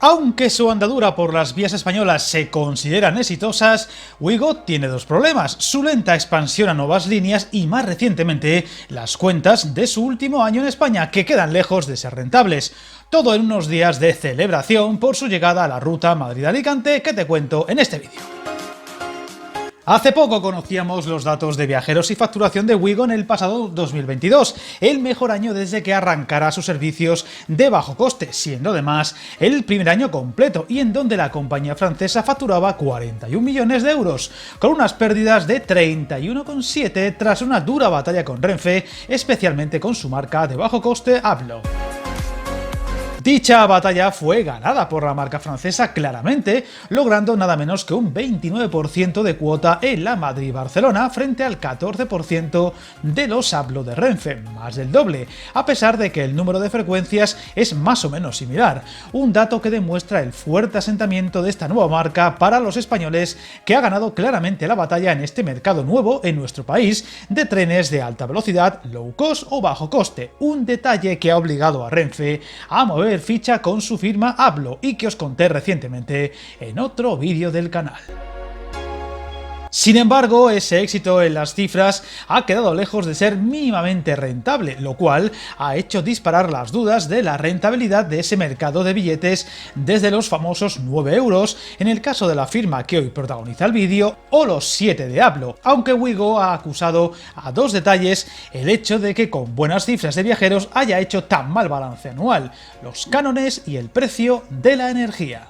Aunque su andadura por las vías españolas se consideran exitosas, Wigo tiene dos problemas: su lenta expansión a nuevas líneas y, más recientemente, las cuentas de su último año en España, que quedan lejos de ser rentables. Todo en unos días de celebración por su llegada a la ruta Madrid-Alicante, que te cuento en este vídeo. Hace poco conocíamos los datos de viajeros y facturación de Wigo en el pasado 2022, el mejor año desde que arrancara sus servicios de bajo coste, siendo además el primer año completo y en donde la compañía francesa facturaba 41 millones de euros, con unas pérdidas de 31,7 tras una dura batalla con Renfe, especialmente con su marca de bajo coste Ablo. Dicha batalla fue ganada por la marca francesa claramente, logrando nada menos que un 29% de cuota en la Madrid-Barcelona frente al 14% de los Ablo de Renfe, más del doble, a pesar de que el número de frecuencias es más o menos similar, un dato que demuestra el fuerte asentamiento de esta nueva marca para los españoles, que ha ganado claramente la batalla en este mercado nuevo en nuestro país de trenes de alta velocidad, low cost o bajo coste, un detalle que ha obligado a Renfe a mover ficha con su firma Ablo y que os conté recientemente en otro vídeo del canal. Sin embargo, ese éxito en las cifras ha quedado lejos de ser mínimamente rentable, lo cual ha hecho disparar las dudas de la rentabilidad de ese mercado de billetes desde los famosos 9 euros en el caso de la firma que hoy protagoniza el vídeo o los 7 de Ablo, aunque Wigo ha acusado a dos detalles el hecho de que con buenas cifras de viajeros haya hecho tan mal balance anual: los cánones y el precio de la energía.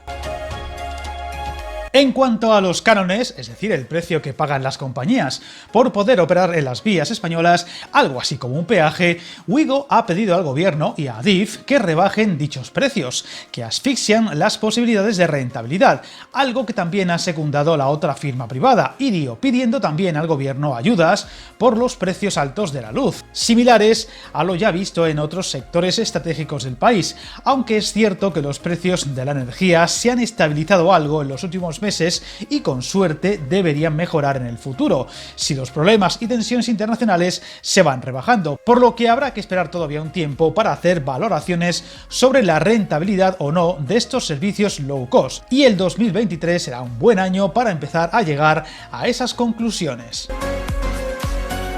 En cuanto a los cánones, es decir, el precio que pagan las compañías por poder operar en las vías españolas, algo así como un peaje, Wigo ha pedido al gobierno y a Adif que rebajen dichos precios, que asfixian las posibilidades de rentabilidad, algo que también ha secundado la otra firma privada, Irio, pidiendo también al gobierno ayudas por los precios altos de la luz, similares a lo ya visto en otros sectores estratégicos del país, aunque es cierto que los precios de la energía se han estabilizado algo en los últimos meses y con suerte deberían mejorar en el futuro, si los problemas y tensiones internacionales se van rebajando, por lo que habrá que esperar todavía un tiempo para hacer valoraciones sobre la rentabilidad o no de estos servicios low cost, y el 2023 será un buen año para empezar a llegar a esas conclusiones.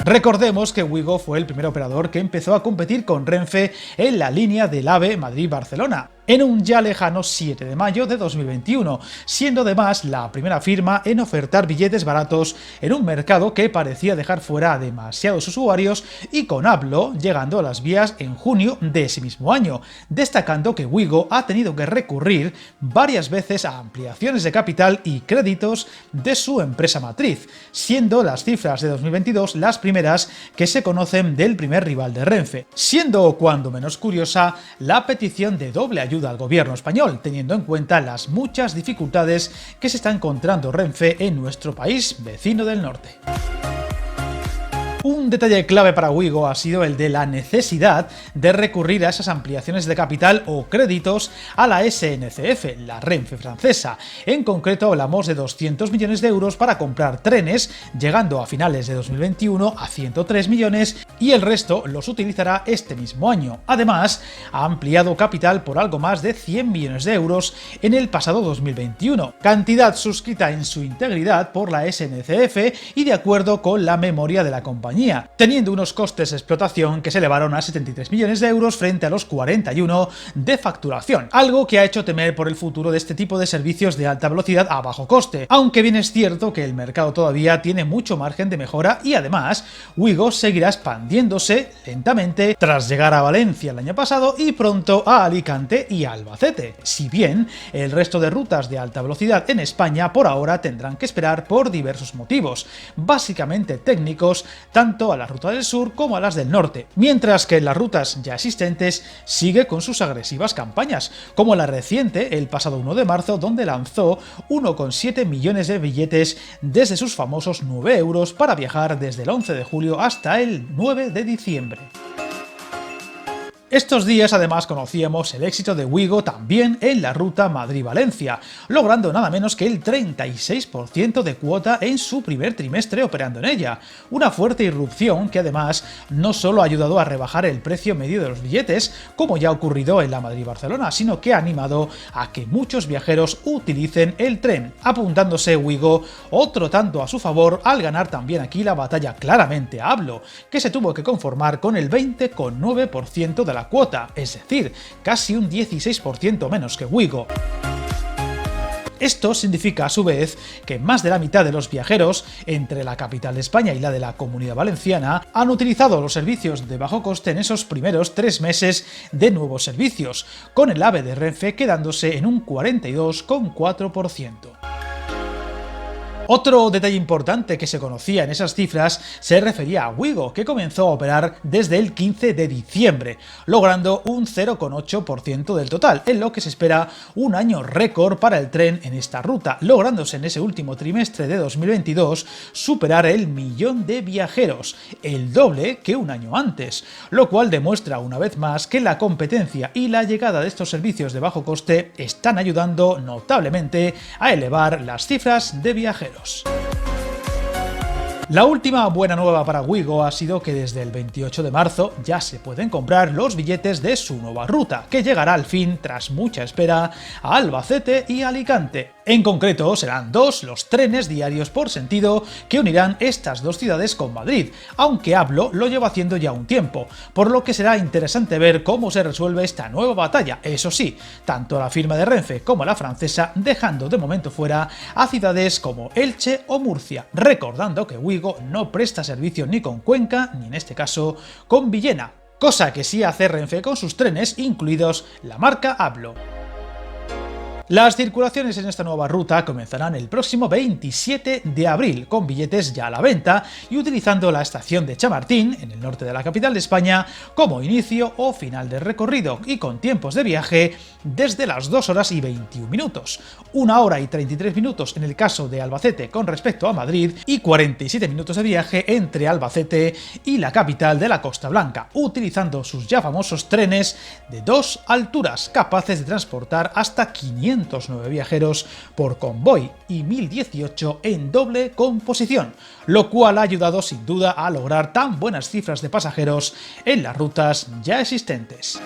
Recordemos que Wigo fue el primer operador que empezó a competir con Renfe en la línea del AVE Madrid-Barcelona, en un ya lejano 7 de mayo de 2021, siendo además la primera firma en ofertar billetes baratos en un mercado que parecía dejar fuera a demasiados usuarios, y con Ablo llegando a las vías en junio de ese mismo año, destacando que Wigo ha tenido que recurrir varias veces a ampliaciones de capital y créditos de su empresa matriz, siendo las cifras de 2022 las primeras que se conocen del primer rival de Renfe, siendo cuando menos curiosa la petición de doble ayuda al gobierno español, teniendo en cuenta las muchas dificultades que se está encontrando Renfe en nuestro país vecino del norte. Un detalle clave para Wigo ha sido el de la necesidad de recurrir a esas ampliaciones de capital o créditos a la SNCF, la Renfe francesa. En concreto hablamos de 200 millones de euros para comprar trenes, llegando a finales de 2021 a 103 millones, y el resto los utilizará este mismo año. Además, ha ampliado capital por algo más de 100 millones de euros en el pasado 2021, cantidad suscrita en su integridad por la SNCF y de acuerdo con la memoria de la compañía, teniendo unos costes de explotación que se elevaron a 73 millones de euros frente a los 41 de facturación, algo que ha hecho temer por el futuro de este tipo de servicios de alta velocidad a bajo coste, aunque bien es cierto que el mercado todavía tiene mucho margen de mejora y además Wigo seguirá expandiéndose lentamente tras llegar a Valencia el año pasado y pronto a Alicante y Albacete, si bien el resto de rutas de alta velocidad en España por ahora tendrán que esperar por diversos motivos, básicamente técnicos, tanto a la ruta del sur como a las del norte, mientras que en las rutas ya existentes sigue con sus agresivas campañas, como la reciente el pasado 1 de marzo, donde lanzó 1,7 millones de billetes desde sus famosos 9 euros para viajar desde el 11 de julio hasta el 9 de diciembre. Estos días además conocíamos el éxito de Wigo también en la ruta Madrid-Valencia, logrando nada menos que el 36% de cuota en su primer trimestre operando en ella. Una fuerte irrupción que además no solo ha ayudado a rebajar el precio medio de los billetes, como ya ha ocurrido en la Madrid-Barcelona, sino que ha animado a que muchos viajeros utilicen el tren, apuntándose Wigo otro tanto a su favor al ganar también aquí la batalla claramente a Ablo, que se tuvo que conformar con el 20,9% de la cuota, es decir, casi un 16% menos que Wigo. Esto significa a su vez que más de la mitad de los viajeros entre la capital de España y la de la Comunidad Valenciana han utilizado los servicios de bajo coste en esos primeros 3 meses de nuevos servicios, con el AVE de Renfe quedándose en un 42,4%. Otro detalle importante que se conocía en esas cifras se refería a Wigo, que comenzó a operar desde el 15 de diciembre, logrando un 0,8% del total, en lo que se espera un año récord para el tren en esta ruta, lográndose en ese último trimestre de 2022 superar el 1.000.000 de viajeros, el doble que un año antes, lo cual demuestra una vez más que la competencia y la llegada de estos servicios de bajo coste están ayudando notablemente a elevar las cifras de viajeros. La última buena nueva para Wigo ha sido que desde el 28 de marzo ya se pueden comprar los billetes de su nueva ruta, que llegará al fin, tras mucha espera, a Albacete y Alicante. En concreto, serán 2 los trenes diarios por sentido que unirán estas dos ciudades con Madrid, aunque Ablo lo lleva haciendo ya un tiempo, por lo que será interesante ver cómo se resuelve esta nueva batalla, eso sí, tanto la firma de Renfe como la francesa dejando de momento fuera a ciudades como Elche o Murcia, recordando que Wigo no presta servicio ni con Cuenca, ni en este caso con Villena, cosa que sí hace Renfe con sus trenes, incluidos la marca Ablo. Las circulaciones en esta nueva ruta comenzarán el próximo 27 de abril, con billetes ya a la venta y utilizando la estación de Chamartín, en el norte de la capital de España, como inicio o final del recorrido y con tiempos de viaje desde las 2 horas y 21 minutos, 1 hora y 33 minutos en el caso de Albacete con respecto a Madrid y 47 minutos de viaje entre Albacete y la capital de la Costa Blanca, utilizando sus ya famosos trenes de 2 alturas, capaces de transportar hasta 509 viajeros por convoy y 1018 en doble composición, lo cual ha ayudado sin duda a lograr tan buenas cifras de pasajeros en las rutas ya existentes.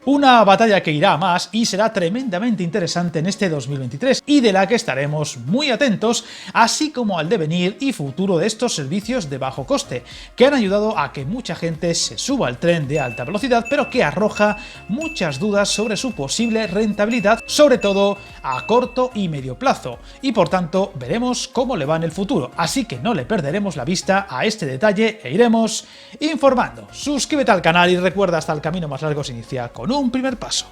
Una batalla que irá a más y será tremendamente interesante en este 2023 y de la que estaremos muy atentos, así como al devenir y futuro de estos servicios de bajo coste, que han ayudado a que mucha gente se suba al tren de alta velocidad, pero que arroja muchas dudas sobre su posible rentabilidad, sobre todo a corto y medio plazo, y por tanto veremos cómo le va en el futuro, así que no le perderemos la vista a este detalle e iremos informando. Suscríbete al canal y recuerda, hasta el camino más largo se inicia con un primer paso.